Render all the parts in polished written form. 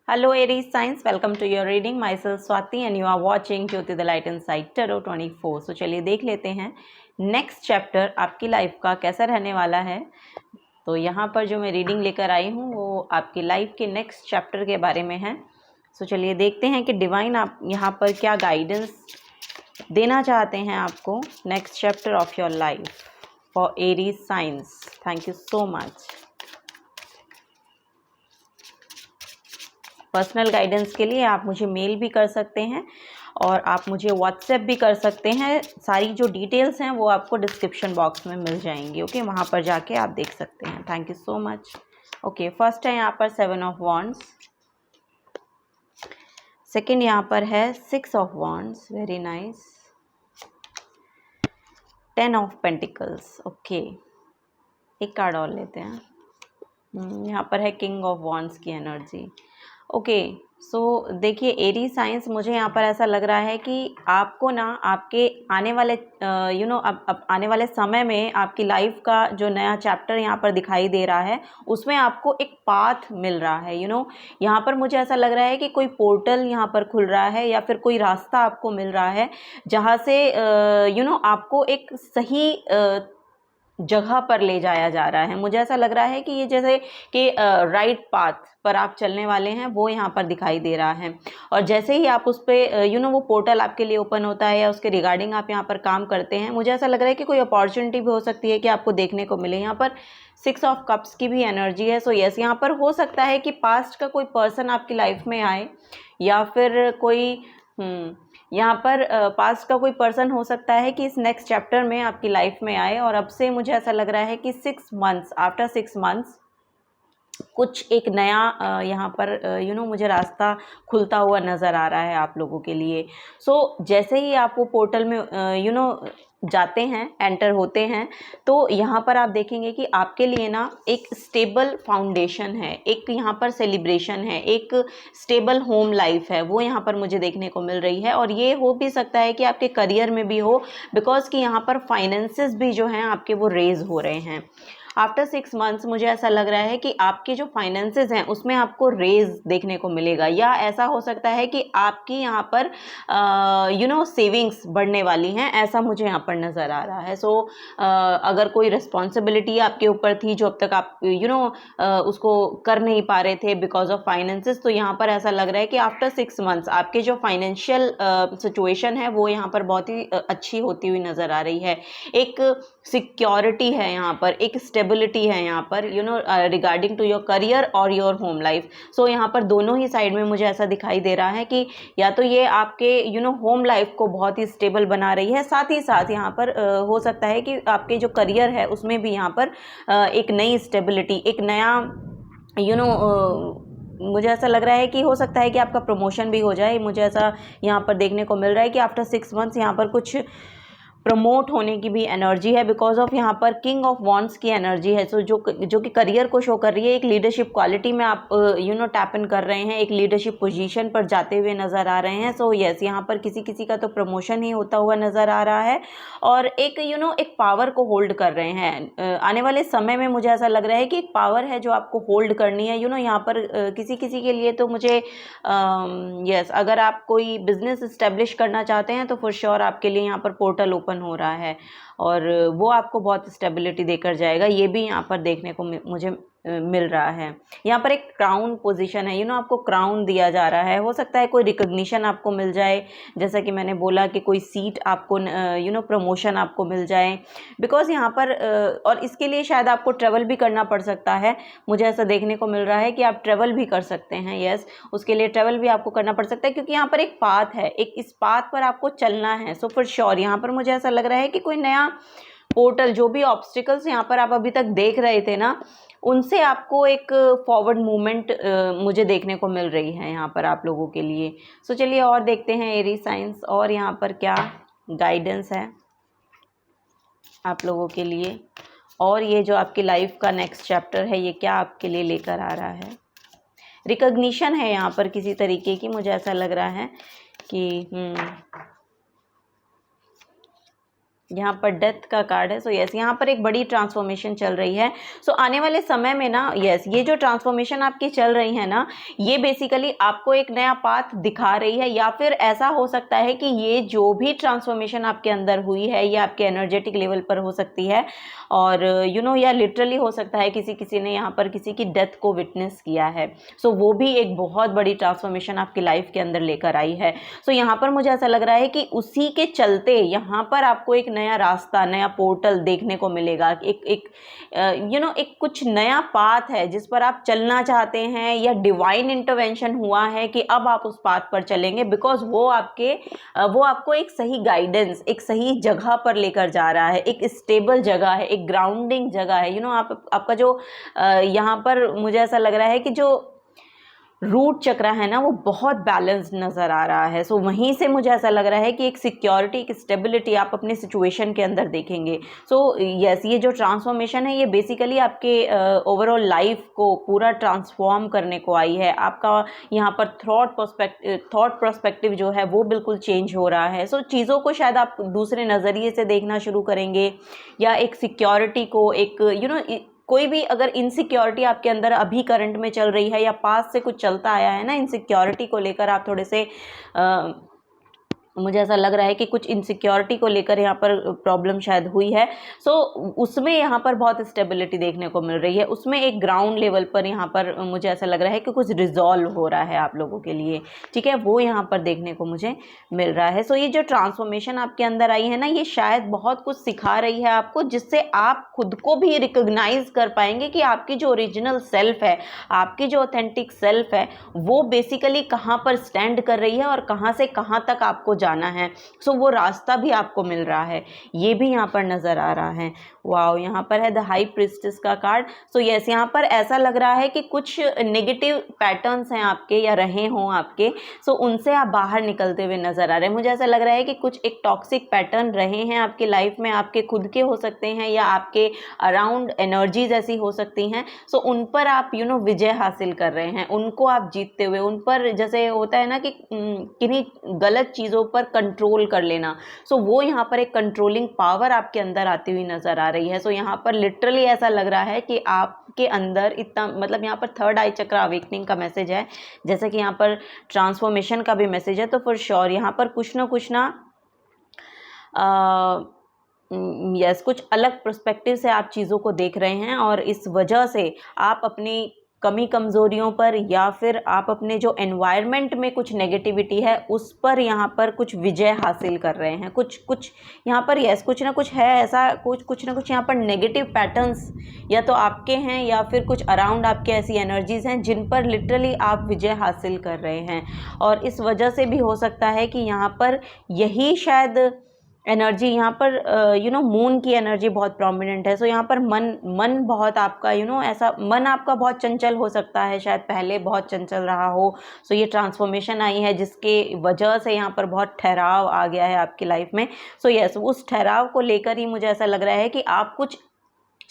Hello Aries Signs, welcome to your reading. Myself Swati and you are watching Jyoti the Light Inside Tarot 24. So चलिए देख लेते हैं next chapter आपकी life का कैसा रहने वाला है। तो यहाँ पर जो मैं रीडिंग लेकर आई हूँ वो आपकी लाइफ के नेक्स्ट चैप्टर के बारे में है। सो चलिए देखते हैं कि डिवाइन आप यहाँ पर क्या गाइडेंस देना चाहते हैं आपको next chapter of your life for Aries science. Thank you so much. Personal guidance के लिए आप मुझे मेल भी कर सकते हैं और आप मुझे व्हाट्सएप भी कर सकते हैं। सारी जो डिटेल्स हैं वो आपको डिस्क्रिप्शन बॉक्स में मिल जाएंगी। ओके, वहाँ पर जाके आप देख सकते हैं। Thank you so much. Okay, first है यहाँ पर 7 ऑफ वॉन्ड्स, सेकंड यहाँ पर है 6 of wands, very nice, 10 of pentacles. Okay, एक कार्ड और लेते हैं। यहाँ पर है किंग ऑफ वॉन्ड्स की एनर्जी। ओके, सो देखिए एरी साइंस, मुझे यहाँ पर ऐसा लग रहा है कि आपको ना आपके आने वाले अब आने वाले समय में आपकी लाइफ का जो नया चैप्टर यहाँ पर दिखाई दे रहा है उसमें आपको एक पाथ मिल रहा है। यहाँ पर मुझे ऐसा लग रहा है कि कोई पोर्टल यहाँ पर खुल रहा है या फिर कोई रास्ता आपको मिल रहा है जहाँ से आपको एक सही जगह पर ले जाया जा रहा है। मुझे ऐसा लग रहा है कि ये जैसे कि राइट पाथ पर आप चलने वाले हैं वो यहाँ पर दिखाई दे रहा है। और जैसे ही आप उस पर वो पोर्टल आपके लिए ओपन होता है या उसके रिगार्डिंग आप यहाँ पर काम करते हैं, मुझे ऐसा लग रहा है कि कोई अपॉर्चुनिटी भी हो सकती है कि आपको देखने को मिले। यहाँ पर 6 ऑफ कप्स की भी एनर्जी है। सो यस, यहाँ पर हो सकता है कि पास्ट का कोई पर्सन आपकी लाइफ में आए या फिर कोई यहाँ पर पास्ट का कोई पर्सन हो सकता है कि इस नेक्स्ट चैप्टर में आपकी लाइफ में आए। और अब से मुझे ऐसा लग रहा है कि 6 मंथ्स, आफ्टर 6 मंथ्स कुछ एक नया यहाँ पर मुझे रास्ता खुलता हुआ नज़र आ रहा है आप लोगों के लिए। सो जैसे ही आप वो पोर्टल में जाते हैं, एंटर होते हैं, तो यहाँ पर आप देखेंगे कि आपके लिए ना एक स्टेबल फाउंडेशन है, एक यहाँ पर सेलिब्रेशन है, एक स्टेबल होम लाइफ है, वो यहाँ पर मुझे देखने को मिल रही है। और ये हो भी सकता है कि आपके करियर में भी हो, बिकॉज कि यहाँ पर फाइनेंसेस भी जो हैं आपके वो रेज हो रहे हैं। आफ्टर 6 मंथ्स मुझे ऐसा लग रहा है कि आपके जो फाइनेंसेस हैं उसमें आपको रेज देखने को मिलेगा, या ऐसा हो सकता है कि आपकी यहाँ पर सेविंग्स बढ़ने वाली हैं, ऐसा मुझे यहाँ पर नज़र आ रहा है। सो अगर कोई रिस्पॉन्सिबिलिटी आपके ऊपर थी जो अब तक आप उसको कर नहीं पा रहे थे बिकॉज ऑफ फाइनेंसेस, तो यहाँ पर ऐसा लग रहा है कि आफ्टर 6 मंथ्स आपके जो फाइनेंशियल सिचुएशन है वो यहाँ पर बहुत ही अच्छी होती हुई नज़र आ रही है। एक सिक्योरिटी है यहाँ पर, एक स्टेबिलिटी है यहाँ पर रिगार्डिंग टू योर करियर और योर होम लाइफ। सो यहाँ पर दोनों ही साइड में मुझे ऐसा दिखाई दे रहा है कि या तो ये आपके होम लाइफ को बहुत ही स्टेबल बना रही है, साथ ही साथ यहाँ पर हो सकता है कि आपके जो करियर है उसमें भी यहाँ पर एक नई स्टेबिलिटी, एक नया मुझे ऐसा लग रहा है कि हो सकता है कि आपका प्रमोशन भी हो जाए। मुझे ऐसा यहाँ पर देखने को मिल रहा है कि आफ्टर 6 मंथ्स यहाँ पर कुछ प्रमोट होने की भी एनर्जी है, बिकॉज ऑफ यहाँ पर किंग ऑफ वॉन्ड्स की एनर्जी है। सो जो कि करियर को शो कर रही है, एक लीडरशिप क्वालिटी में आप टैप इन कर रहे हैं, एक लीडरशिप पोजीशन पर जाते हुए नज़र आ रहे हैं। सो यस, यहाँ पर किसी किसी का तो प्रमोशन ही होता हुआ नज़र आ रहा है और एक एक पावर को होल्ड कर रहे हैं। आने वाले समय में मुझे ऐसा लग रहा है कि एक पावर है जो आपको होल्ड करनी है। यहाँ पर किसी किसी के लिए तो मुझे यस, अगर आप कोई बिजनेस इस्टेब्लिश करना चाहते हैं तो फॉर श्योर आपके लिए यहाँ पर पोर्टल ओपन हो रहा है और वो आपको बहुत स्टेबिलिटी देकर जाएगा। ये भी यहाँ पर देखने को मुझे मिल रहा है। यहाँ पर एक क्राउन पोजीशन है, आपको क्राउन दिया जा रहा है। हो सकता है कोई रिकॉग्निशन आपको मिल जाए, जैसा कि मैंने बोला कि कोई सीट आपको प्रमोशन आपको मिल जाए, बिकॉज यहाँ पर और इसके लिए शायद आपको ट्रैवल भी करना पड़ सकता है। मुझे ऐसा देखने को मिल रहा है कि आप ट्रैवल भी कर सकते हैं। यस, उसके लिए ट्रैवल भी आपको करना पड़ सकता है क्योंकि यहाँ पर एक पाथ है, एक इस पाथ पर आपको चलना है। सो फॉर श्योर यहाँ पर मुझे ऐसा लग रहा है कि कोई नया पोर्टल, जो भी ऑब्स्टिकल्स यहाँ पर आप अभी तक देख रहे थे ना, उनसे आपको एक फॉरवर्ड मूवमेंट मुझे देखने को मिल रही है यहाँ पर आप लोगों के लिए। सो चलिए और देखते हैं एरी साइंस और यहाँ पर क्या गाइडेंस है आप लोगों के लिए, और ये जो आपकी लाइफ का नेक्स्ट चैप्टर है ये क्या आपके लिए लेकर आ रहा है। रिकॉग्निशन है यहाँ पर किसी तरीके की, मुझे ऐसा लग रहा है कि यहाँ पर डेथ का कार्ड है। सो यस, यहाँ पर एक बड़ी ट्रांसफॉर्मेशन चल रही है। सो आने वाले समय में ना, यस, ये जो ट्रांसफॉर्मेशन आपकी चल रही है ना, ये बेसिकली आपको एक नया पाथ दिखा रही है, या फिर ऐसा हो सकता है कि ये जो भी ट्रांसफॉर्मेशन आपके अंदर हुई है ये आपके एनर्जेटिक लेवल पर हो सकती है, और या लिटरली हो सकता है किसी ने यहाँ पर किसी की डेथ को विटनेस किया है। सो वो भी एक बहुत बड़ी ट्रांसफॉर्मेशन आपकी लाइफ के अंदर लेकर आई है। सो यहाँ पर मुझे ऐसा लग रहा है कि उसी के चलते यहाँ पर आपको एक नया रास्ता, नया पोर्टल देखने को मिलेगा। एक कुछ नया पाथ है जिस पर आप चलना चाहते हैं, या डिवाइन इंटरवेंशन हुआ है कि अब आप उस पाथ पर चलेंगे, बिकॉज वो आपको एक सही गाइडेंस, एक सही जगह पर लेकर जा रहा है, एक स्टेबल जगह है, एक ग्राउंडिंग जगह है। आपका जो यहाँ पर मुझे ऐसा लग रहा है कि जो रूट चक्र है ना, वो बहुत बैलेंस नज़र आ रहा है। सो वहीं से मुझे ऐसा लग रहा है कि एक सिक्योरिटी, एक स्टेबिलिटी आप अपनी सिचुएशन के अंदर देखेंगे। सो यस, ये जो ट्रांसफॉर्मेशन है ये बेसिकली आपके ओवरऑल लाइफ को पूरा ट्रांसफॉर्म करने को आई है। आपका यहाँ पर थॉट पर्सपेक्टिव जो है वो बिल्कुल चेंज हो रहा है। सो चीज़ों को शायद आप दूसरे नज़रिए से देखना शुरू करेंगे, या एक सिक्योरिटी को, एक कोई भी अगर इनसिक्योरिटी आपके अंदर अभी करंट में चल रही है, या पास से कुछ चलता आया है ना, इनसिक्योरिटी को लेकर आप थोड़े से मुझे ऐसा लग रहा है कि कुछ इनसिक्योरिटी को लेकर यहाँ पर प्रॉब्लम शायद हुई है। सो उसमें यहाँ पर बहुत स्टेबिलिटी देखने को मिल रही है। उसमें एक ग्राउंड लेवल पर यहाँ पर मुझे ऐसा लग रहा है कि कुछ रिजॉल्व हो रहा है आप लोगों के लिए, ठीक है, वो यहाँ पर देखने को मुझे मिल रहा है। सो ये जो ट्रांसफॉर्मेशन आपके अंदर आई है ना, ये शायद बहुत कुछ सिखा रही है आपको, जिससे आप खुद को भी रिकॉग्नाइज कर पाएंगे कि आपकी जो ओरिजिनल सेल्फ है, आपकी जो ऑथेंटिक सेल्फ है, वो बेसिकली कहाँ पर स्टैंड कर रही है और कहाँ से कहाँ तक आपको जाना है। सो वो रास्ता भी आपको मिल रहा है, ये भी यहाँ पर नजर आ रहा है। वाओ, यहाँ पर है द हाई प्रिस्टेस का कार्ड। सो यस, यहाँ पर ऐसा लग रहा है कि कुछ नेगेटिव पैटर्न्स हैं आपके, या रहे हों आपके, सो उनसे आप बाहर निकलते हुए नजर आ रहे हैं। मुझे ऐसा लग रहा है कि कुछ एक टॉक्सिक पैटर्न रहे हैं आपकी लाइफ में, आपके खुद के हो सकते हैं, या आपके अराउंड एनर्जीज ऐसी हो सकती हैं। सो उन पर आप विजय हासिल कर रहे हैं, उनको आप जीतते हुए, उन पर जैसे होता है ना कि किन्हीं गलत चीज़ों पर कंट्रोल कर लेना। सो वो यहाँ पर एक कंट्रोलिंग पावर आपके अंदर आती हुई नजर आ रही है। सो यहाँ पर लिटरली ऐसा लग रहा है कि आपके अंदर इतना, मतलब यहाँ पर थर्ड आई चक्र अवेकनिंग का मैसेज है, जैसे कि यहाँ पर ट्रांसफॉर्मेशन का भी मैसेज है। तो फॉर श्योर यहाँ पर कुछ ना यस, कुछ अलग पर्सपेक्टिव से आप चीज़ों को देख रहे हैं, और इस वजह से आप अपनी कमी कमज़ोरियों पर, या फिर आप अपने जो एनवायरनमेंट में कुछ नेगेटिविटी है उस पर यहाँ पर कुछ विजय हासिल कर रहे हैं। कुछ यहाँ पर यस, कुछ ना कुछ है ऐसा, कुछ ना कुछ यहाँ पर नेगेटिव पैटर्न्स या तो आपके हैं, या फिर कुछ अराउंड आपके ऐसी एनर्जीज़ हैं जिन पर लिटरली आप विजय हासिल कर रहे हैं। और इस वजह से भी हो सकता है कि यहाँ पर यही शायद एनर्जी, यहाँ पर मून की एनर्जी बहुत प्रोमिनेंट है। सो यहाँ पर मन बहुत आपका ऐसा मन आपका बहुत चंचल हो सकता है, शायद पहले बहुत चंचल रहा हो। सो ये ट्रांसफॉर्मेशन आई है जिसके वजह से यहाँ पर बहुत ठहराव आ गया है आपकी लाइफ में। सो यस, उस ठहराव को लेकर ही मुझे ऐसा लग रहा है कि आप कुछ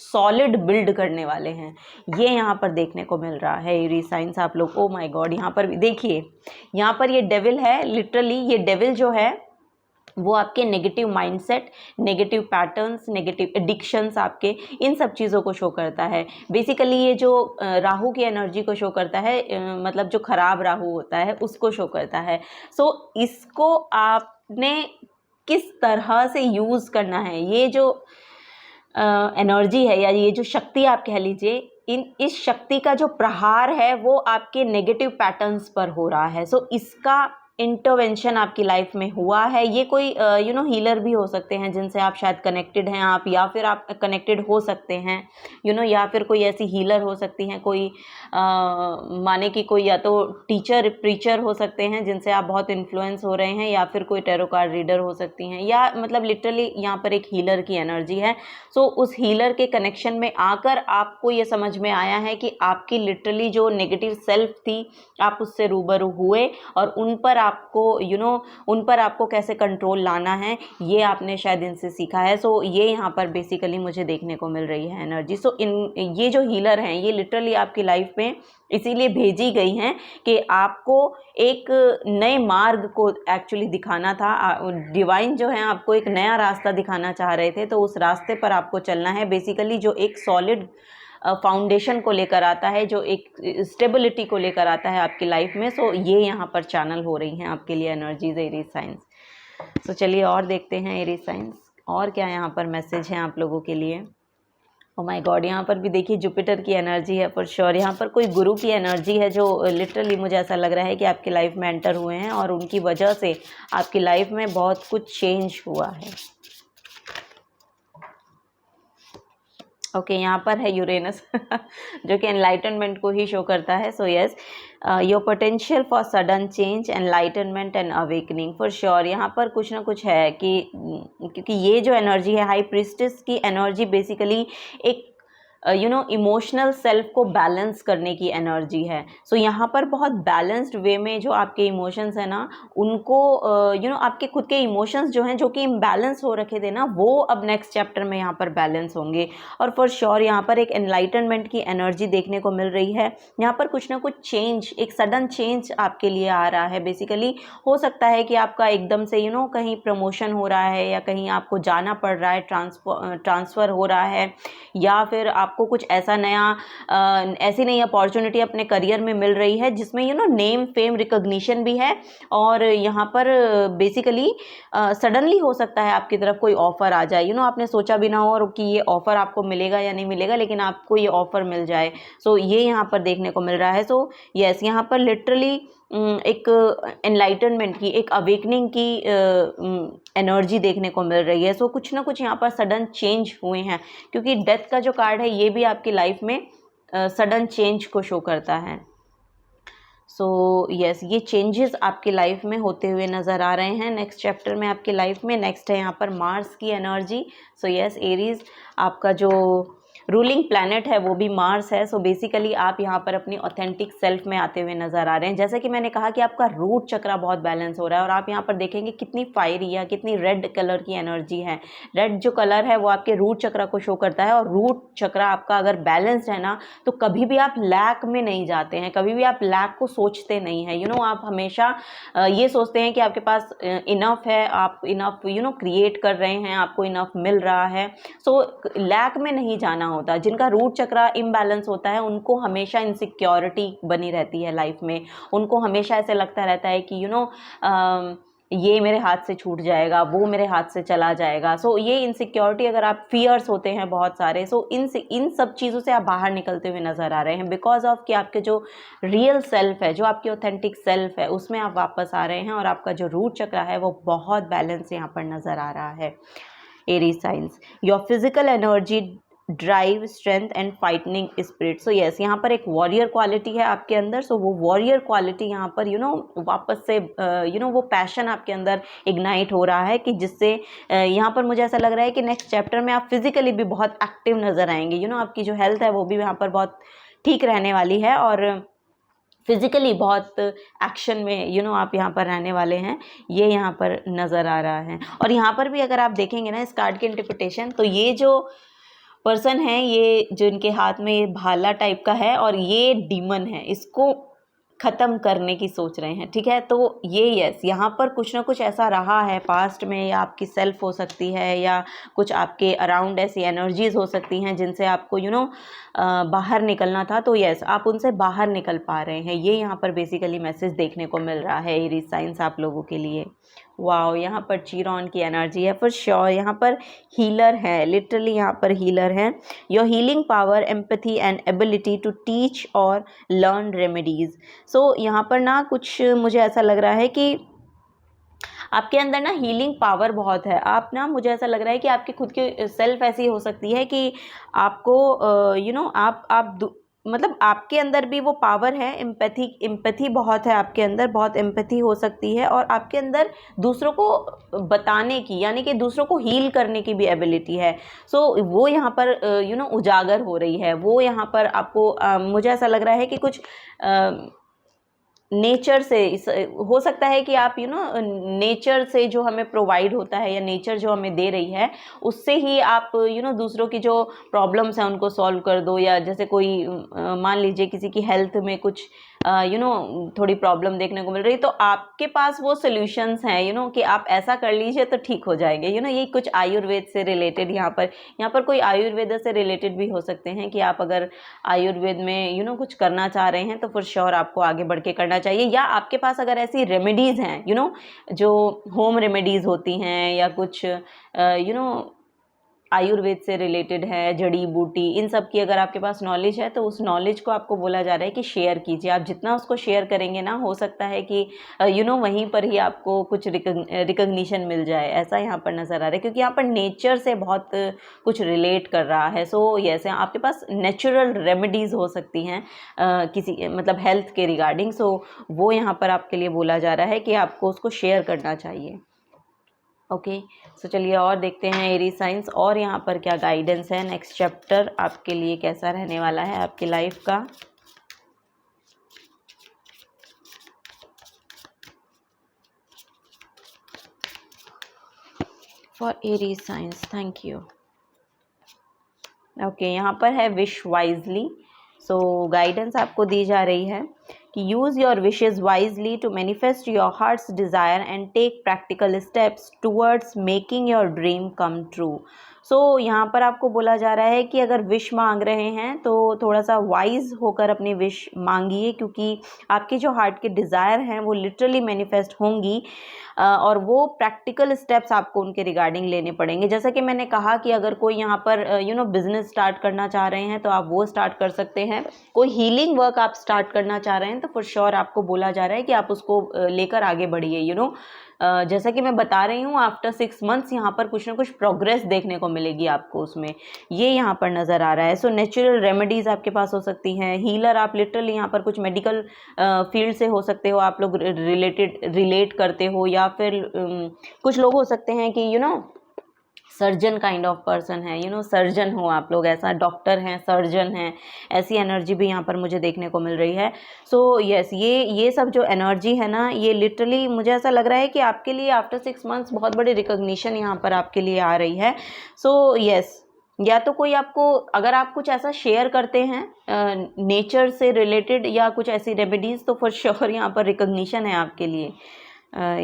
सॉलिड बिल्ड करने वाले हैं, ये यहाँ पर देखने को मिल रहा है। एरीज साइंस आप लोग, ओ माय गॉड, यहाँ पर देखिए, यहाँ पर ये डेविल है। लिटरली ये डेविल जो है वो आपके negative mindset, negative patterns, negative addictions, आपके इन सब चीज़ों को शो करता है। बेसिकली ये जो राहु की एनर्जी को शो करता है, मतलब जो खराब राहु होता है उसको शो करता है। सो इसको आपने किस तरह से यूज़ करना है, ये जो एनर्जी है, या ये जो शक्ति आप कह लीजिए, इस शक्ति का जो प्रहार है वो आपके नेगेटिव पैटर्न्स पर हो रहा है। सो इसका इंटरवेंशन आपकी लाइफ में हुआ है। ये कोई हीलर भी हो सकते हैं जिनसे आप शायद कनेक्टेड हैं आप, या फिर आप कनेक्टेड हो सकते हैं या फिर कोई ऐसी हीलर हो सकती हैं, कोई माने कि कोई या तो टीचर प्रीचर हो सकते हैं जिनसे आप बहुत इन्फ्लुएंस हो रहे हैं, या फिर कोई टैरो कार्ड रीडर हो सकती हैं, या मतलब लिटरली यहाँ पर एक हीलर की एनर्जी है। सो उस हीलर के कनेक्शन में आकर आपको ये समझ में आया है कि आपकी लिटरली जो नेगेटिव सेल्फ थी, आप उससे रूबरू हुए और उन पर आपको उन पर आपको कैसे कंट्रोल लाना है, ये आपने शायद इनसे सीखा है। सो ये यहाँ पर बेसिकली मुझे देखने को मिल रही है एनर्जी। सो ये जो हीलर हैं ये लिटरली आपकी लाइफ में इसीलिए भेजी गई हैं कि आपको एक नए मार्ग को एक्चुअली दिखाना था। डिवाइन जो है आपको एक नया रास्ता दिखाना चाह रहे थे, तो उस रास्ते पर आपको चलना है बेसिकली, जो एक सॉलिड फाउंडेशन को लेकर आता है, जो एक स्टेबिलिटी को लेकर आता है आपकी लाइफ में। सो ये यहाँ पर चैनल हो रही हैं आपके लिए एनर्जीज एरीज साइंस। सो चलिए और देखते हैं एरीज साइंस और क्या यहाँ पर मैसेज है आप लोगों के लिए। ओ माय गॉड, यहाँ पर भी देखिए जुपिटर की एनर्जी है फॉर श्योर। यहाँ पर कोई गुरु की एनर्जी है जो लिटरली मुझे ऐसा लग रहा है कि आपकी लाइफ में एंटर हुए हैं और उनकी वजह से आपकी लाइफ में बहुत कुछ चेंज हुआ है। ओके, यहाँ पर है यूरेनस जो कि एनलाइटनमेंट को ही शो करता है। So yes, your potential for sudden change, enlightenment and awakening for sure. यहाँ पर कुछ ना कुछ है कि क्योंकि ये जो एनर्जी है हाई प्रीस्टेस की एनर्जी बेसिकली एक इमोशनल सेल्फ को बैलेंस करने की एनर्जी है। सो यहाँ पर बहुत बैलेंस्ड वे में जो आपके इमोशंस हैं ना, उनको आपके खुद के इमोशंस जो हैं जो कि इम्बैलेंस हो रखे थे ना, वो अब नेक्स्ट चैप्टर में यहाँ पर बैलेंस होंगे। और फॉर श्योर यहाँ पर एक एनलाइटनमेंट की एनर्जी देखने को मिल रही है। यहाँ पर कुछ ना कुछ चेंज, एक सडन चेंज आपके लिए आ रहा है। बेसिकली हो सकता है कि आपका एकदम से कहीं प्रमोशन हो रहा है, या कहीं आपको जाना पड़ रहा है, ट्रांसफ़र हो रहा है, या फिर आपको कुछ ऐसा नया ऐसी नई अपॉर्चुनिटी अपने करियर में मिल रही है जिसमें नेम फेम रिकॉग्निशन भी है। और यहाँ पर बेसिकली सडनली हो सकता है आपकी तरफ कोई ऑफ़र आ जाए, आपने सोचा भी ना हो और कि ये ऑफ़र आपको मिलेगा या नहीं मिलेगा, लेकिन आपको ये ऑफ़र मिल जाए। सो ये यहाँ पर देखने को मिल रहा है। सो यस, यहाँ पर लिटरली एक एनलाइटनमेंट की, एक अवेकनिंग की एनर्जी देखने को मिल रही है। सो कुछ ना कुछ यहाँ पर सडन चेंज हुए हैं, क्योंकि डेथ का जो कार्ड है ये भी आपकी लाइफ में सडन चेंज को शो करता है। सो यस, ये चेंजेस आपकी लाइफ में होते हुए नज़र आ रहे हैं नेक्स्ट चैप्टर में आपकी लाइफ में। नेक्स्ट है यहाँ पर मार्स की एनर्जी। सो यस एरीज, आपका जो रूलिंग प्लैनेट है वो भी मार्स है। सो बेसिकली आप यहाँ पर अपनी ऑथेंटिक सेल्फ में आते हुए नज़र आ रहे हैं। जैसे कि मैंने कहा कि आपका रूट चक्रा बहुत बैलेंस हो रहा है, और आप यहाँ पर देखेंगे कितनी फायरी या कितनी रेड कलर की एनर्जी है। रेड जो कलर है वो आपके रूट चक्रा को शो करता है, और रूट चक्रा आपका अगर बैलेंस्ड है ना, तो कभी भी आप लैक में नहीं जाते हैं, कभी भी आप लैक को सोचते नहीं हैं। आप हमेशा ये सोचते हैं कि आपके पास इनफ है, आप इनफ क्रिएट कर रहे हैं, आपको इनफ मिल रहा है। सो लैक में नहीं जाना होता। जिनका रूट चक्रा इम्बैलेंस होता है उनको हमेशा इनसिक्योरिटी बनी रहती है लाइफ में। उनको हमेशा ऐसे लगता रहता है कि ये मेरे हाथ से छूट जाएगा, वो मेरे हाथ से चला जाएगा। सो ये इनसिक्योरिटी, अगर आप फियर्स होते हैं बहुत सारे, सो इन सब चीज़ों से आप बाहर निकलते हुए नज़र आ रहे हैं, बिकॉज ऑफ कि आपके जो रियल सेल्फ है, जो आपकी ऑथेंटिक सेल्फ है, उसमें आप वापस आ रहे हैं, और आपका जो रूट चक्रा है वो बहुत बैलेंस यहाँ पर नज़र आ रहा है। Aries science, your physical energy, drive, strength and fighting spirit. So yes, यहाँ पर एक वॉरियर क्वालिटी है आपके अंदर। सो वो वॉरियर क्वालिटी यहाँ पर वापस से वो पैशन आपके अंदर इग्नाइट हो रहा है, कि जिससे यहाँ पर मुझे ऐसा लग रहा है कि नेक्स्ट चैप्टर में आप फिजिकली भी बहुत एक्टिव नज़र आएंगे। आपकी जो हेल्थ है वो भी यहाँ पर बहुत ठीक रहने वाली है, और फिज़िकली बहुत एक्शन में आप यहाँ पर रहने वाले हैं, ये यहाँ पर नज़र आ रहा है। और यहाँ पर भी अगर आप देखेंगे ना इस कार्ड की इंटरप्रिटेशन, तो ये जो पर्सन है, ये जो इनके हाथ में ये भाला टाइप का है, और ये डीमन है, इसको ख़त्म करने की सोच रहे हैं। ठीक है, तो ये यस, यहाँ पर कुछ ना कुछ ऐसा रहा है पास्ट में, या आपकी सेल्फ हो सकती है, या कुछ आपके अराउंड ऐसी एनर्जीज़ हो सकती हैं जिनसे आपको बाहर निकलना था। तो यस, आप उनसे बाहर निकल पा रहे हैं, ये यहाँ पर बेसिकली मैसेज देखने को मिल रहा है एरीज साइंस आप लोगों के लिए। वाओ, यहाँ पर चीरॉन की एनर्जी है फॉर श्योर। यहाँ पर हीलर है, लिटरली यहाँ पर हीलर है। Your healing power, empathy and ability to teach और लर्न रेमेडीज़। सो यहाँ पर ना कुछ मुझे ऐसा लग रहा है कि आपके अंदर ना हीलिंग पावर बहुत है। आप ना, मुझे ऐसा लग रहा है कि आपकी खुद की सेल्फ ऐसी हो सकती है कि आपको मतलब आपके अंदर भी वो पावर है, एम्पैथी बहुत है आपके अंदर, बहुत एम्पैथी हो सकती है, और आपके अंदर दूसरों को बताने की, यानी कि दूसरों को हील करने की भी एबिलिटी है। सो वो यहाँ पर उजागर हो रही है, वो यहाँ पर आपको मुझे ऐसा लग रहा है कि कुछ नेचर से हो सकता है कि आप नेचर से जो हमें प्रोवाइड होता है या नेचर जो हमें दे रही है उससे ही आप दूसरों की जो प्रॉब्लम्स हैं उनको सॉल्व कर दो, या जैसे कोई मान लीजिए किसी की हेल्थ में कुछ थोड़ी प्रॉब्लम देखने को मिल रही है, तो आपके पास वो सॉल्यूशंस हैं कि आप ऐसा कर लीजिए तो ठीक हो जाएंगे। यही कुछ आयुर्वेद से रिलेटेड यहाँ पर कोई आयुर्वेद से रिलेटेड भी हो सकते हैं कि आप अगर आयुर्वेद में कुछ करना चाह रहे हैं तो फिर श्योर आपको आगे बढ़ के करना चाहिए। या आपके पास अगर ऐसी रेमेडीज़ हैं जो होम रेमेडीज़ होती हैं या कुछ आयुर्वेद से रिलेटेड है, जड़ी बूटी, इन सब की अगर आपके पास नॉलेज है तो उस नॉलेज को आपको बोला जा रहा है कि शेयर कीजिए। आप जितना उसको शेयर करेंगे ना, हो सकता है कि वहीं पर ही आपको कुछ रिकग्निशन मिल जाए, ऐसा यहाँ पर नज़र आ रहा है, क्योंकि यहाँ पर नेचर से बहुत कुछ रिलेट कर रहा है। सो यस, आपके पास नेचुरल रेमेडीज़ हो सकती हैं किसी मतलब हेल्थ के रिगार्डिंग। सो वो यहाँ पर आपके लिए बोला जा रहा है कि आपको उसको शेयर करना चाहिए। ओके, सो चलिए और देखते हैं एरीज साइंस और यहाँ पर क्या गाइडेंस है, नेक्स्ट चैप्टर आपके लिए कैसा रहने वाला है आपकी लाइफ का। For Aries science, thank you. Okay, यहाँ पर है विश वाइजली। सो गाइडेंस आपको दी जा रही है कि use your wishes wisely to manifest your heart's desire and take practical steps towards making your dream come true. So यहाँ पर आपको बोला जा रहा है कि अगर विश मांग रहे हैं तो थोड़ा सा वाइज होकर अपनी विश मांगिए, क्योंकि आपकी जो हार्ट के डिज़ायर हैं वो लिटरली मैनिफेस्ट होंगी और वो प्रैक्टिकल स्टेप्स आपको उनके रिगार्डिंग लेने पड़ेंगे। जैसा कि मैंने कहा कि अगर कोई यहाँ पर बिजनेस स्टार्ट करना चाह रहे हैं तो आप वो स्टार्ट कर सकते हैं। कोई हीलिंग वर्क आप स्टार्ट करना चाह रहे हैं तो फॉर श्योर आपको बोला जा रहा है कि आप उसको लेकर आगे बढ़िए। जैसा कि मैं बता रही हूँ, आफ्टर 6 मंथ्स यहाँ पर कुछ ना कुछ प्रोग्रेस देखने को मिलेगी आपको उसमें, ये यहाँ पर नज़र आ रहा है। सो नेचुरल रेमेडीज़ आपके पास हो सकती हैं, हीलर आप लिटरली यहाँ पर कुछ मेडिकल फील्ड से हो सकते हो, आप लोग रिलेट करते हो, या फिर कुछ लोग हो सकते हैं कि सर्जन काइंड ऑफ पर्सन है, सर्जन हो आप लोग, ऐसा डॉक्टर हैं, सर्जन हैं, ऐसी एनर्जी भी यहाँ पर मुझे देखने को मिल रही है। सो यस, ये सब जो एनर्जी है ना, ये लिटरली मुझे ऐसा लग रहा है कि आपके लिए आफ्टर 6 मंथ्स बहुत बड़ी रिकॉग्निशन यहाँ पर आपके लिए आ रही है। सो यस, या तो कोई आपको, अगर आप कुछ ऐसा शेयर करते हैं नेचर से रिलेटेड या कुछ ऐसी रेमेडीज़, तो फॉर श्योर यहाँ पर रिकॉग्निशन है आपके लिए।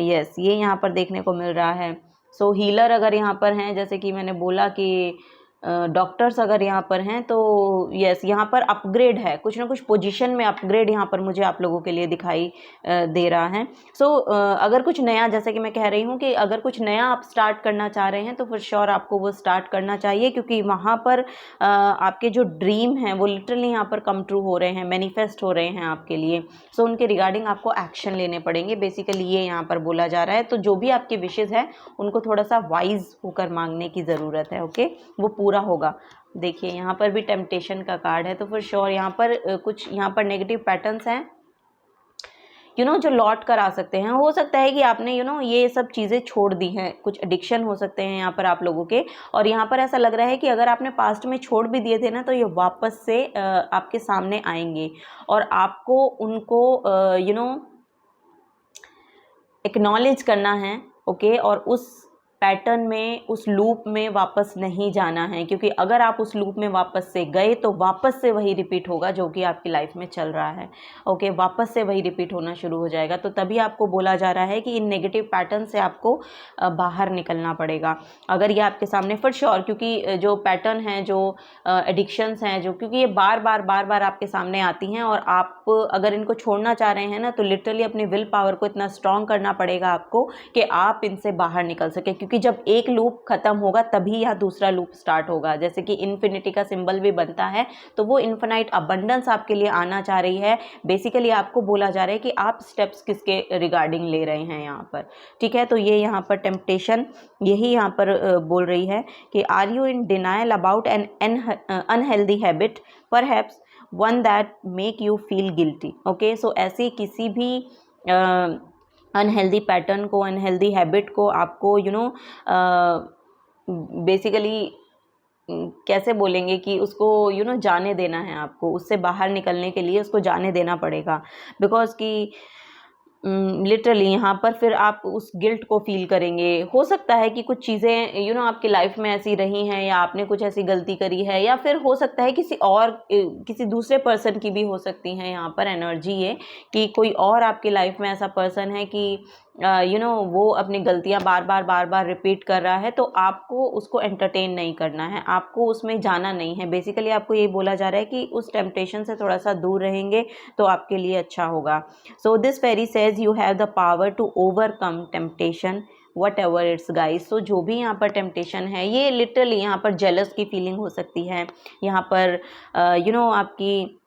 यस, ये यहाँ पर देखने को मिल रहा है। सो हीलर अगर यहाँ पर हैं, जैसे कि मैंने बोला कि डॉक्टर्स अगर यहाँ पर हैं, तो यस, यहाँ पर अपग्रेड है, कुछ ना कुछ पोजीशन में अपग्रेड यहाँ पर मुझे आप लोगों के लिए दिखाई दे रहा है। सो अगर कुछ नया, जैसे कि मैं कह रही हूँ कि अगर कुछ नया आप स्टार्ट करना चाह रहे हैं तो फिर श्योर आपको वो स्टार्ट करना चाहिए, क्योंकि वहाँ पर आपके जो ड्रीम हैं वो लिटरली यहाँ पर कम ट्रू हो रहे हैं, मैनिफेस्ट हो रहे हैं आपके लिए। सो उनके रिगार्डिंग आपको एक्शन लेने पड़ेंगे, बेसिकली ये यहाँ पर बोला जा रहा है। तो जो भी आपके विशेज़ है उनको थोड़ा सा वाइज होकर मांगने की ज़रूरत है। ओके, वो पूरा होगा। देखिए यहाँ पर भी टेम्पटेशन का कार्ड है, तो फिर श्योर यहाँ पर कुछ यहाँ पर नेगेटिव पैटर्न्स हैं जो लौट कर आ सकते हैं। हो सकता है कि आपने ये सब चीज़ें छोड़ दी हैं, कुछ एडिक्शन हो सकते हैं यहाँ पर आप लोगों के, और यहाँ पर ऐसा लग रहा है कि अगर आपने पास्ट में छोड़ भी दिए थे ना, तो ये वापस से आपके सामने आएंगे और आपको उनको एक्नॉलेज करना है। ओके, और उस पैटर्न में, उस लूप में वापस नहीं जाना है, क्योंकि अगर आप उस लूप में वापस से गए तो वापस से वही रिपीट होगा जो कि आपकी लाइफ में चल रहा है। ओके, वापस से वही रिपीट होना शुरू हो जाएगा। तो तभी आपको बोला जा रहा है कि इन नेगेटिव पैटर्न से आपको बाहर निकलना पड़ेगा। अगर ये आपके सामने फॉर श्योर, क्योंकि जो पैटर्न हैं, जो एडिक्शंस हैं, जो क्योंकि ये बार बार आपके सामने आती हैं, और आप अगर इनको छोड़ना चाह रहे हैं ना, तो लिटरली अपनी विल पावर को इतना स्ट्रॉन्ग करना पड़ेगा आपको कि आप इनसे बाहर निकल सके, क्योंकि जब एक लूप खत्म होगा तभी यहाँ दूसरा लूप स्टार्ट होगा। जैसे कि इन्फिनिटी का सिंबल भी बनता है, तो वो इन्फिनाइट अबंडेंस आपके लिए आना चाह रही है। बेसिकली आपको बोला जा रहा है कि आप स्टेप्स किसके रिगार्डिंग ले रहे हैं यहाँ पर, ठीक है। तो ये यहाँ पर टेम्पटेशन यही यहाँ पर बोल रही है कि are you in denial about an unhealthy habit, perhaps one that make you feel guilty. Okay, so ऐसी किसी भी अनहेल्दी पैटर्न को, अनहेल्दी हैबिट को आपको बेसिकली कैसे बोलेंगे कि उसको जाने देना है आपको, उससे बाहर निकलने के लिए उसको जाने देना पड़ेगा। बिकॉज़ कि लिटरली यहाँ पर फिर आप उस गिल्ट को फ़ील करेंगे। हो सकता है कि कुछ चीज़ें आपकी लाइफ़ में ऐसी रही हैं, या आपने कुछ ऐसी गलती करी है, या फिर हो सकता है किसी और किसी दूसरे पर्सन की भी हो सकती हैं यहाँ पर एनर्जी ये, कि कोई और आपकी लाइफ़ में ऐसा पर्सन है कि वो अपनी गलतियाँ बार-बार रिपीट कर रहा है, तो आपको उसको एंटरटेन नहीं करना है, आपको उसमें जाना नहीं है। बेसिकली आपको ये बोला जा रहा है कि उस टेम्पटेशन से थोड़ा-सा दूर रहेंगे तो आपके लिए अच्छा होगा। So this fairy says you have the power to overcome temptation whatever it's guys। so जो भी यहाँ पर टेम्पटेशन है, ये लिटरली यहाँ पर जेलस की फीलिंग हो सकती है, यहाँ पर आपकी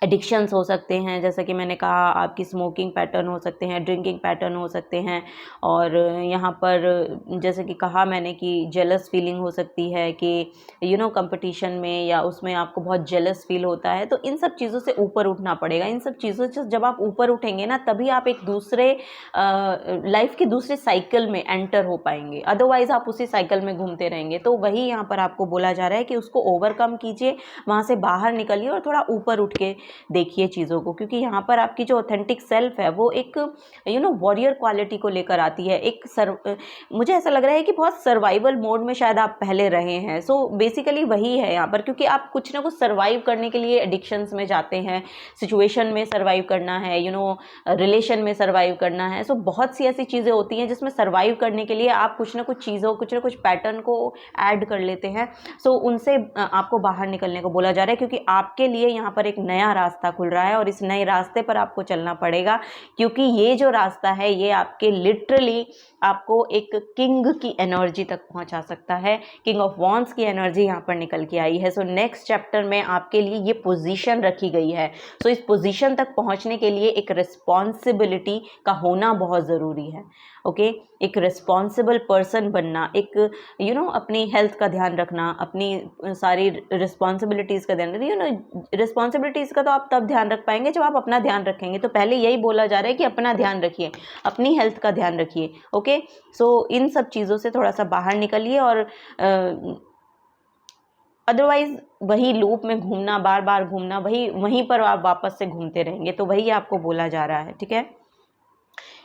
एडिक्शंस हो सकते हैं, जैसा कि मैंने कहा आपकी स्मोकिंग पैटर्न हो सकते हैं, ड्रिंकिंग पैटर्न हो सकते हैं, और यहाँ पर जैसे कि कहा मैंने कि जेलस फीलिंग हो सकती है कि कंपटीशन में या उसमें आपको बहुत जेलस फील होता है। तो इन सब चीज़ों से ऊपर उठना पड़ेगा। इन सब चीज़ों से जब आप ऊपर उठेंगे ना, तभी आप एक दूसरे लाइफ के दूसरे साइकिल में एंटर हो पाएंगे, अदरवाइज आप उसी साइकिल में घूमते रहेंगे। तो वही यहाँ पर आपको बोला जा रहा है कि उसको ओवरकम कीजिए, वहाँ से बाहर निकलिए और थोड़ा ऊपर उठ के देखिए चीज़ों को, क्योंकि यहाँ पर आपकी जो ऑथेंटिक सेल्फ है वो एक वॉरियर क्वालिटी को लेकर आती है। मुझे ऐसा लग रहा है कि बहुत सर्वाइवल मोड में शायद आप पहले रहे हैं। सो बेसिकली वही है यहाँ पर, क्योंकि आप कुछ ना कुछ सर्वाइव करने के लिए एडिक्शंस में जाते हैं, सिचुएशन में सर्वाइव करना है, रिलेशन में सर्वाइव करना है। सो बहुत सी ऐसी चीज़ें होती हैं जिसमें सर्वाइव करने के लिए आप कुछ ना कुछ चीज़ों, कुछ ना कुछ पैटर्न को ऐड कर लेते हैं। सो उनसे आपको बाहर निकलने को बोला जा रहा है, क्योंकि आपके लिए यहाँ पर एक नया रास्ता खुल रहा है और इस नए रास्ते पर आपको चलना पड़ेगा, क्योंकि ये जो रास्ता है ये आपके लिटरली आपको एक किंग की एनर्जी तक पहुंचा सकता है। किंग ऑफ वॉन्ड्स की एनर्जी यहाँ पर निकल के आई है। सो नेक्स्ट चैप्टर में आपके लिए ये पोजीशन रखी गई है। सो इस पोजीशन तक पहुंचने के लिए एक रिस्पॉन्सिबिलिटी का होना बहुत ज़रूरी है। ओके, एक रिस्पॉन्सिबल पर्सन बनना, एक अपनी हेल्थ का ध्यान रखना, अपनी सारी रिस्पॉन्सिबिलिटीज़ का ध्यान रखना। रिस्पॉन्सिबिलिटीज़ का तो आप तब ध्यान रख पाएंगे जब आप अपना ध्यान रखेंगे। तो पहले यही बोला जा रहा है कि अपना ध्यान रखिए, अपनी हेल्थ का ध्यान रखिए। ओके, सो इन सब चीज़ों से थोड़ा सा बाहर निकलिए, और अदरवाइज वही लूप में घूमना, बार बार घूमना, वहीं पर आप वापस से घूमते रहेंगे। तो वही आपको बोला जा रहा है। ठीक है,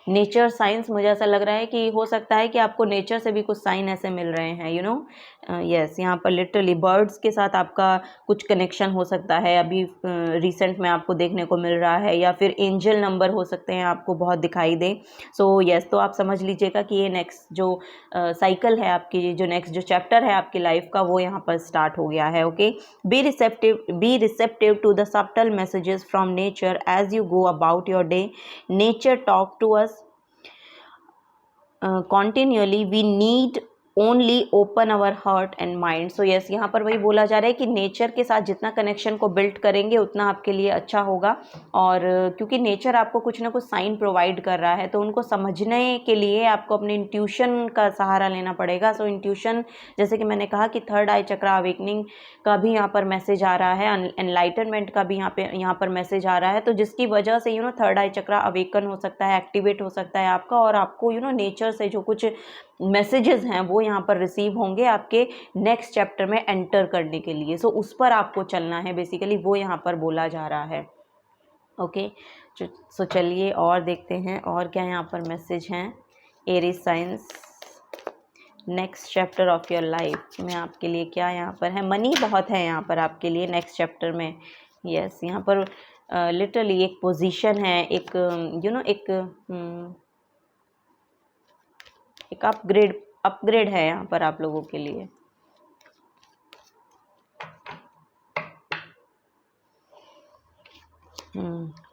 नेचर साइंस, मुझे ऐसा लग रहा है कि हो सकता है कि आपको नेचर से भी कुछ साइन ऐसे मिल रहे हैं। यस, यहाँ पर लिटरली बर्ड्स के साथ आपका कुछ कनेक्शन हो सकता है, अभी रिसेंट में आपको देखने को मिल रहा है, या फिर एंजल नंबर हो सकते हैं आपको बहुत दिखाई दे। सो यस, तो आप समझ लीजिएगा कि ये नेक्स्ट जो साइकिल है आपकी, जो नेक्स्ट जो चैप्टर है आपकी लाइफ का, वो यहाँ पर स्टार्ट हो गया है। Okay, be receptive to the subtle messages from nature as you go about your day. Nature talk to us continually, we need only open our heart and mind. So yes, यहाँ पर वही बोला जा रहा है कि नेचर के साथ जितना कनेक्शन को बिल्ड करेंगे उतना आपके लिए अच्छा होगा। और क्योंकि नेचर आपको कुछ ना कुछ साइन प्रोवाइड कर रहा है, तो उनको समझने के लिए आपको अपने इंट्यूशन का सहारा लेना पड़ेगा। सो इंट्यूशन, जैसे कि मैंने कहा कि थर्ड आई चक्रा अवेकनिंग का भी यहाँ पर मैसेज आ रहा है, एनलाइटनमेंट का भी यहाँ पर मैसेज आ रहा है। तो जिसकी वजह से थर्ड आई चक्रा अवेकन हो सकता है, एक्टिवेट हो सकता है आपका, और आपको नेचर से जो कुछ मैसेजेस हैं वो यहाँ पर रिसीव होंगे आपके नेक्स्ट चैप्टर में एंटर करने के लिए। सो उस पर आपको चलना है, बेसिकली वो यहाँ पर बोला जा रहा है। ओके, सो चलिए और देखते हैं और क्या यहाँ पर मैसेज हैं। Aries science, next chapter of your life में आपके लिए क्या यहाँ पर है। मनी बहुत है यहाँ पर आपके लिए नेक्स्ट चैप्टर में। यस, यहाँ पर लिटरली एक पोजीशन है, एक एक अपग्रेड है यहाँ पर आप लोगों के लिए।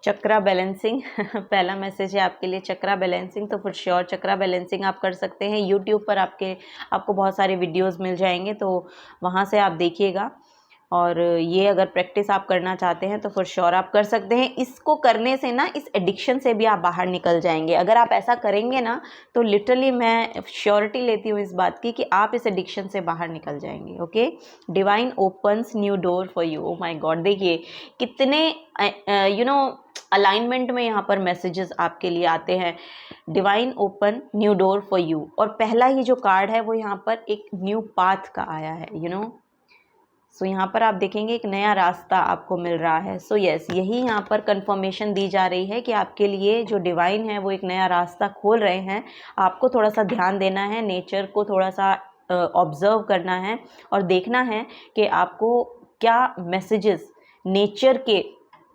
चक्रा बैलेंसिंग पहला मैसेज है आपके लिए, चक्रा बैलेंसिंग। तो फिर श्योर चक्रा बैलेंसिंग आप कर सकते हैं। यूट्यूब पर आपको बहुत सारे वीडियोस मिल जाएंगे, तो वहाँ से आप देखिएगा। और ये अगर प्रैक्टिस आप करना चाहते हैं तो फिर श्योर आप कर सकते हैं। इसको करने से ना, इस एडिक्शन से भी आप बाहर निकल जाएंगे। अगर आप ऐसा करेंगे ना, तो लिटरली मैं श्योरिटी लेती हूँ इस बात की कि आप इस एडिक्शन से बाहर निकल जाएंगे। Okay, divine opens new door for you. Oh my God, देखिए कितने अलाइनमेंट में यहाँ पर मैसेजेस आपके लिए आते हैं। Divine open new door for you, और पहला ही जो कार्ड है वो यहाँ पर एक न्यू पाथ का आया है। सो यहाँ पर आप देखेंगे एक नया रास्ता आपको मिल रहा है। सो यस, यही यहाँ पर कंफर्मेशन दी जा रही है कि आपके लिए जो डिवाइन है वो एक नया रास्ता खोल रहे हैं। आपको थोड़ा सा ध्यान देना है, नेचर को थोड़ा सा ऑब्जर्व करना है और देखना है कि आपको क्या मैसेजेस नेचर के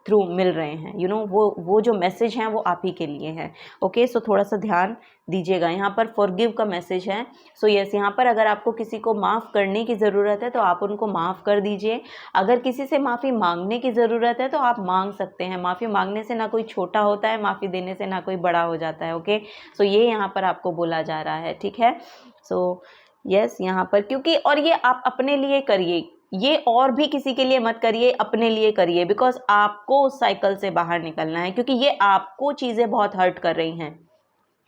थ्रू मिल रहे हैं। यू नो वो जो मैसेज हैं वो आप ही के लिए हैं। ओके, सो थोड़ा सा ध्यान दीजिएगा। यहाँ पर फॉरगिव का मैसेज है। सो यस, यहाँ पर अगर आपको किसी को माफ़ करने की ज़रूरत है तो आप उनको माफ़ कर दीजिए। अगर किसी से माफ़ी मांगने की ज़रूरत है तो आप मांग सकते हैं। माफ़ी मांगने से ना कोई छोटा होता है, माफ़ी देने से ना कोई बड़ा हो जाता है। ओके, सो ये यहाँ पर आपको बोला जा रहा है, ठीक है। सो यस, यहाँ पर क्योंकि, और ये आप अपने लिए करिए, ये और भी किसी के लिए मत करिए, अपने लिए करिए, बिकॉज आपको उस साइकिल से बाहर निकलना है, क्योंकि ये आपको चीज़ें बहुत हर्ट कर रही हैं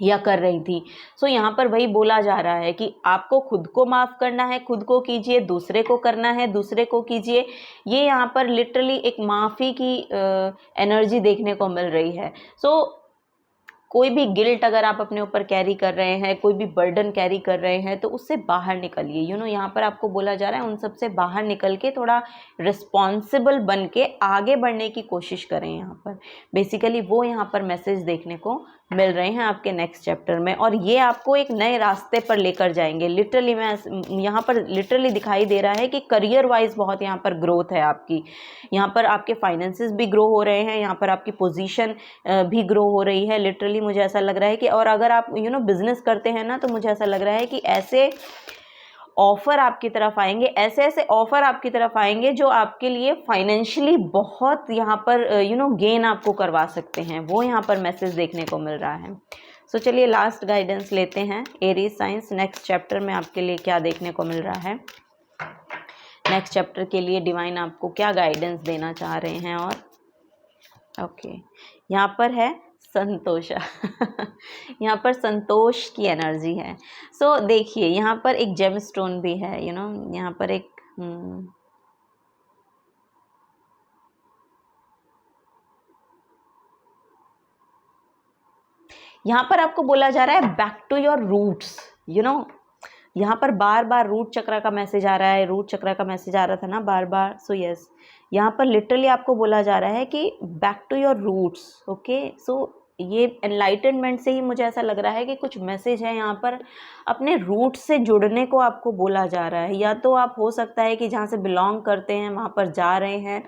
या कर रही थी। सो यहाँ पर वही बोला जा रहा है कि आपको खुद को माफ़ करना है, खुद को कीजिए, दूसरे को करना है, दूसरे को कीजिए। ये यहाँ पर लिटरली एक माफ़ी की एनर्जी देखने को मिल रही है। सो कोई भी गिल्ट अगर आप अपने ऊपर कैरी कर रहे हैं, कोई भी बर्डन कैरी कर रहे हैं, तो उससे बाहर निकलिए। यू नो, यहाँ पर आपको बोला जा रहा है उन सब से बाहर निकल के थोड़ा रिस्पॉन्सिबल बन के आगे बढ़ने की कोशिश करें। यहाँ पर बेसिकली वो यहाँ पर मैसेज देखने को मिल रहे हैं आपके नेक्स्ट चैप्टर में, और ये आपको एक नए रास्ते पर लेकर जाएंगे। लिटरली मैं यहाँ पर लिटरली दिखाई दे रहा है कि करियर वाइज बहुत यहाँ पर ग्रोथ है आपकी। यहाँ पर आपके फाइनेंसेस भी ग्रो हो रहे हैं, यहाँ पर आपकी पोजीशन भी ग्रो हो रही है। लिटरली मुझे ऐसा लग रहा है कि, और अगर आप बिजनेस करते हैं ना, तो मुझे ऐसा लग रहा है कि ऐसे ऑफ़र आपकी तरफ आएंगे, ऐसे ऐसे ऑफ़र आपकी तरफ आएंगे जो आपके लिए फाइनेंशियली बहुत यहाँ पर गेन आपको करवा सकते हैं। वो यहाँ पर मैसेज देखने को मिल रहा है। सो चलिए लास्ट गाइडेंस लेते हैं। एरीज साइंस नेक्स्ट चैप्टर में आपके लिए क्या देखने को मिल रहा है, नेक्स्ट चैप्टर के लिए डिवाइन आपको क्या गाइडेंस देना चाह रहे हैं। और ओके, यहाँ पर है संतोष यहाँ पर संतोष की एनर्जी है। सो देखिए यहाँ पर एक जेम स्टोन भी है। यहाँ पर एक यहाँ पर आपको बोला जा रहा है बैक टू योर रूट्स। यहाँ पर बार बार रूट चक्र का मैसेज आ रहा है, रूट चक्र का मैसेज आ रहा था ना बार बार। सो यस, यहाँ पर लिटरली आपको बोला जा रहा है कि back to your roots. Okay, so ये एनलाइटनमेंट से ही मुझे ऐसा लग रहा है कि कुछ मैसेज है यहाँ पर अपने रूट से जुड़ने को आपको बोला जा रहा है। या तो आप हो सकता है कि जहाँ से बिलोंग करते हैं वहाँ पर जा रहे हैं,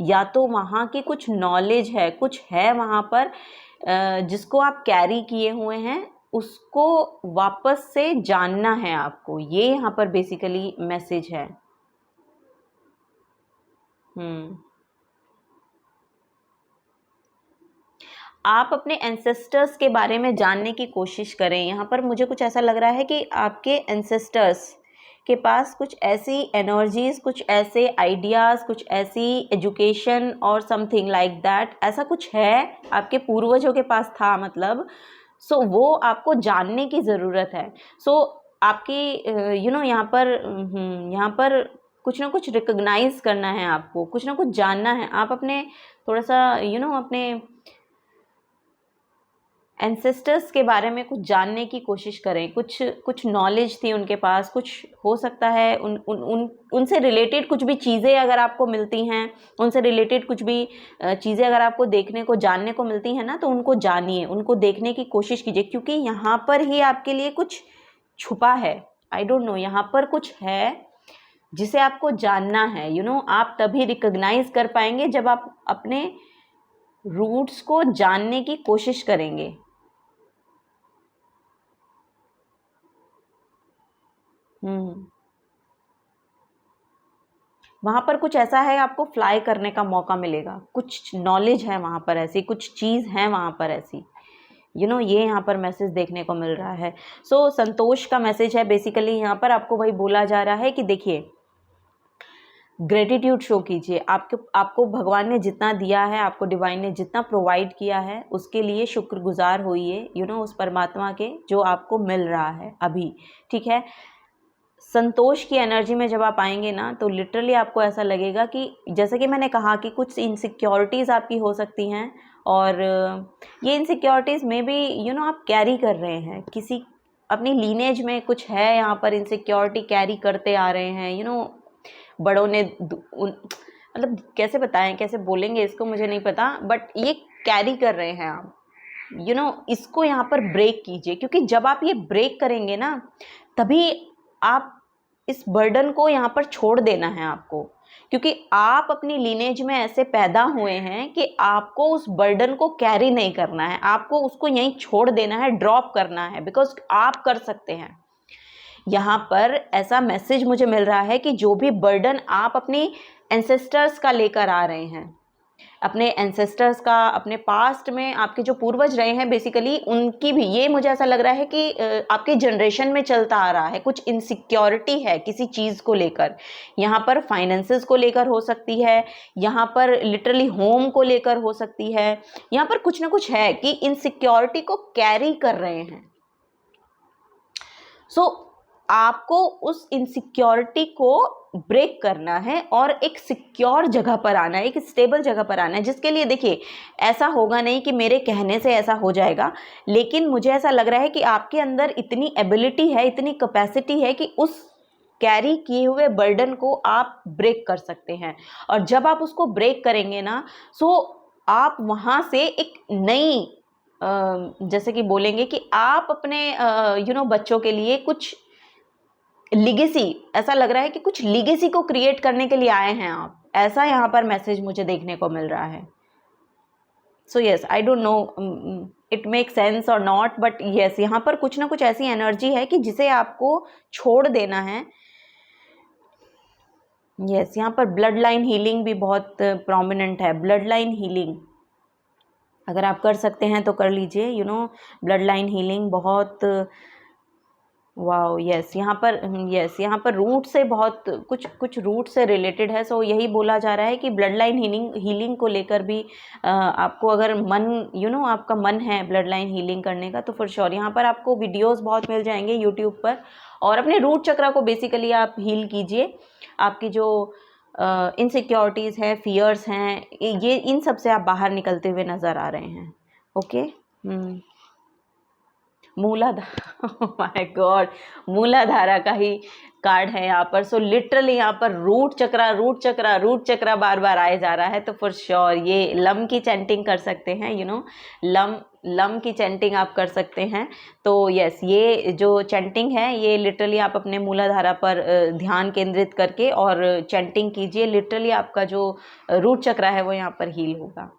या तो वहाँ की कुछ नॉलेज है, कुछ है वहाँ पर जिसको आप कैरी किए हुए हैं, उसको वापस से जानना है आपको। ये यहाँ पर बेसिकली मैसेज है। आप अपने एंसेस्टर्स के बारे में जानने की कोशिश करें। यहाँ पर मुझे कुछ ऐसा लग रहा है कि आपके एंसेस्टर्स के पास कुछ ऐसी एनर्जीज, कुछ ऐसे आइडियाज़, कुछ ऐसी एजुकेशन और समथिंग लाइक दैट, ऐसा कुछ है आपके पूर्वजों के पास था मतलब। सो वो आपको जानने की ज़रूरत है। सो आपकी यहाँ पर कुछ ना कुछ रिकग्नाइज करना है आपको, कुछ ना कुछ जानना है। आप अपने थोड़ा सा अपने एंसेस्टर्स के बारे में कुछ जानने की कोशिश करें। कुछ नॉलेज थी उनके पास, कुछ हो सकता है उनसे रिलेटेड कुछ भी चीज़ें अगर आपको मिलती हैं, उनसे रिलेटेड कुछ भी चीज़ें अगर आपको देखने को, जानने को मिलती हैं ना, तो उनको जानिए, उनको देखने की कोशिश कीजिए, क्योंकि यहाँ पर ही आपके लिए कुछ छुपा है। आई डोंट नो, यहाँ पर कुछ है जिसे आपको जानना है। आप तभी रिकग्नाइज कर पाएंगे जब आप अपने रूट्स को जानने की कोशिश करेंगे। वहाँ पर कुछ ऐसा है, आपको फ्लाई करने का मौका मिलेगा, कुछ नॉलेज है वहाँ पर ऐसी, कुछ चीज़ है वहाँ पर ऐसी। ये यहाँ पर मैसेज देखने को मिल रहा है। सो संतोष का मैसेज है बेसिकली। यहाँ पर आपको वही बोला जा रहा है कि देखिए, ग्रेटिट्यूड शो कीजिए। आपको भगवान ने जितना दिया है, आपको डिवाइन ने जितना प्रोवाइड किया है, उसके लिए शुक्रगुजार होइए उस परमात्मा के जो आपको मिल रहा है अभी, ठीक है। संतोष की एनर्जी में जब आप आएंगे ना, तो लिटरली आपको ऐसा लगेगा कि जैसे कि मैंने कहा कि कुछ इनसिक्योरिटीज़ आपकी हो सकती हैं, और ये इनसिक्योरिटीज़ में भी आप कैरी कर रहे हैं, किसी अपनी लीनेज में कुछ है यहाँ पर इनसिक्योरिटी कैरी करते आ रहे हैं। बड़ों ने मतलब कैसे बताएं, कैसे बोलेंगे इसको मुझे नहीं पता, बट ये कैरी कर रहे हैं आप, इसको यहाँ पर ब्रेक कीजिए, क्योंकि जब आप ये ब्रेक करेंगे ना तभी आप इस बर्डन को यहाँ पर छोड़ देना है आपको, क्योंकि आप अपनी लीनेज में ऐसे पैदा हुए हैं कि आपको उस बर्डन को कैरी नहीं करना है, आपको उसको यहीं छोड़ देना है, ड्रॉप करना है, बिकॉज आप कर सकते हैं। यहाँ पर ऐसा मैसेज मुझे मिल रहा है कि जो भी बर्डन आप अपनी एंसेस्टर्स का लेकर आ रहे हैं, अपने एंसेस्टर्स का, अपने पास्ट में आपके जो पूर्वज रहे हैं बेसिकली, उनकी भी, ये मुझे ऐसा लग रहा है कि आपके जनरेशन में चलता आ रहा है, कुछ इनसिक्योरिटी है किसी चीज़ को लेकर, यहाँ पर फाइनेंसेस को लेकर हो सकती है, यहाँ पर लिटरली होम को लेकर हो सकती है, यहाँ पर कुछ ना कुछ है कि इनसिक्योरिटी को कैरी कर रहे हैं। आपको उस इनसिक्योरिटी को ब्रेक करना है और एक सिक्योर जगह पर आना है, एक स्टेबल जगह पर आना है, जिसके लिए देखिए ऐसा होगा नहीं कि मेरे कहने से ऐसा हो जाएगा, लेकिन मुझे ऐसा लग रहा है कि आपके अंदर इतनी एबिलिटी है, इतनी कैपेसिटी है कि उस कैरी किए हुए बर्डन को आप ब्रेक कर सकते हैं। और जब आप उसको ब्रेक करेंगे ना, सो आप वहाँ से एक नई जैसे कि बोलेंगे कि आप अपने बच्चों के लिए कुछ लिगेसी, ऐसा लग रहा है कि कुछ लिगेसी को क्रिएट करने के लिए आए हैं आप, ऐसा यहाँ पर मैसेज मुझे देखने को मिल रहा है। So yes, I don't know it make sense और नॉट, बट यस, यहाँ पर कुछ ना कुछ ऐसी एनर्जी है कि जिसे आपको छोड़ देना है। यस, यहाँ पर ब्लड लाइन हीलिंग भी बहुत प्रोमिनेंट है। ब्लड लाइन हीलिंग अगर आप कर सकते हैं तो कर लीजिए, ब्लड लाइन हीलिंग बहुत, वाओ, यस, यहाँ पर रूट से बहुत कुछ रूट से रिलेटेड है। सो यही बोला जा रहा है कि ब्लड लाइन हीलिंग को लेकर भी आपको अगर मन आपका मन है ब्लड लाइन हीलिंग करने का, तो फॉर श्योर यहाँ पर आपको वीडियोस बहुत मिल जाएंगे यूट्यूब पर, और अपने रूट चक्रा को बेसिकली आप हील कीजिए। आपकी जो इनसिक्योरिटीज़ है, फियर्स हैं, ये इन सब से आप बाहर निकलते हुए नज़र आ रहे हैं। ओके, मूलाधारा, माय गॉड, मूलाधारा का ही कार्ड है यहाँ पर। सो लिटरली यहाँ पर रूट चक्रा बार बार आए जा रहा है। तो फॉर श्योर ये लम की चैंटिंग कर सकते हैं, लम की चैंटिंग आप कर सकते हैं। तो यस, ये जो चैंटिंग है ये लिटरली आप अपने मूलाधारा पर ध्यान केंद्रित करके और चैंटिंग कीजिए, लिटरली आपका जो रूट चक्रा है वो यहाँ पर हील होगा।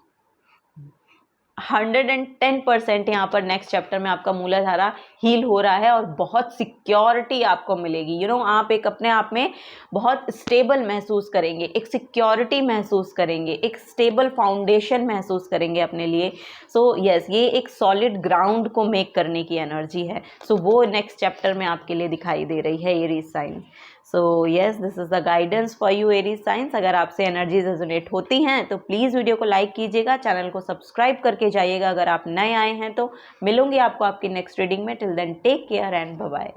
110% यहाँ पर नेक्स्ट चैप्टर में आपका मूलाधारा हील हो रहा है और बहुत सिक्योरिटी आपको मिलेगी। आप एक अपने आप में बहुत स्टेबल महसूस करेंगे, एक सिक्योरिटी महसूस करेंगे, एक स्टेबल फाउंडेशन महसूस करेंगे अपने लिए। सो यस, ये एक सॉलिड ग्राउंड को मेक करने की एनर्जी है। सो वो नेक्स्ट चैप्टर में आपके लिए दिखाई दे रही है, Aries sign. So yes, this is the guidance for you Aries signs. अगर आपसे एनर्जीज रेजोनेट होती हैं तो प्लीज़ वीडियो को लाइक कीजिएगा, चैनल को सब्सक्राइब करके जाइएगा अगर आप नए आए हैं तो। मिलूंगी आपको आपकी नेक्स्ट रीडिंग में। Till then take care and bye bye.